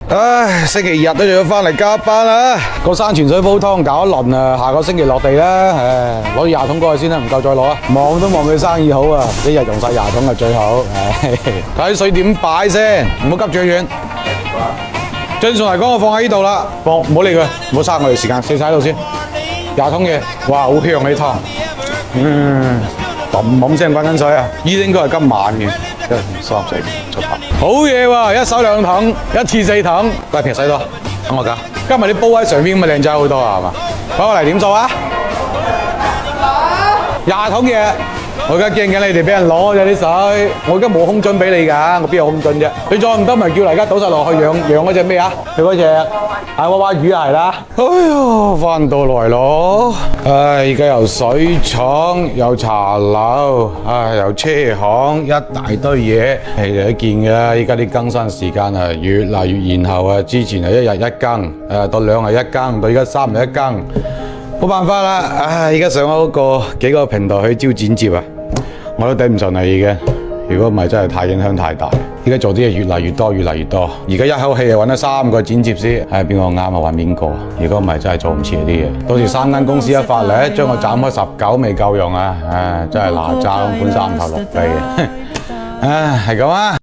唉，星期日都仲要翻嚟加班啦。個山泉水煲湯搞一輪啊，下個星期落地啦。唉，攞住20桶過去先啦，唔夠再攞啊。望都望佢生意好啊，一日用晒20桶係最好。唉，睇水點擺先，唔好急住去遠。正常嚟講，我放喺呢度啦，唔好理佢，唔好嘥我哋時間，四晒喺度先。20桶嘢，哇，好香呢湯。揼聲滾緊水啊！呢啲應該係今晚嘅。1、2、3、4、5、7、8，好嘢喎！一手2桶，一次4桶，貴平使多，等我搞。今日啲煲喺上邊咁咪靚仔好多啊，係嘛？攞過嚟點數啊？20桶嘢，我而家驚緊你哋俾人攞啫啲水，我而家冇空樽俾你㗎，我邊有空樽啫？你再唔得咪叫大家倒晒落去養嗰隻咩啊？佢嗰隻娃娃魚係啦。哎呀，翻到來咯，唉，而家又水廠又茶樓，唉，又車行，一大堆嘢，係你都見㗎。而家啲更新時間啊，越嚟越延後啊！之前係1日1更，到2日1更，到而家3日1更，冇辦法啦！唉，而家上咗幾個平台去招剪接啊，我都頂唔順啦已經。如果唔係真係太影響太大，而家做啲嘢越嚟越多，越嚟越多。而家一口氣就揾咗3個剪接師，係邊個啱啊揾邊個？如果唔係真係做唔切啲嘢。到時3間公司一發嚟，將我斬開19未夠用啊！唉，真係哪吒咁搬3頭6臂嘅，唉，係咁啊！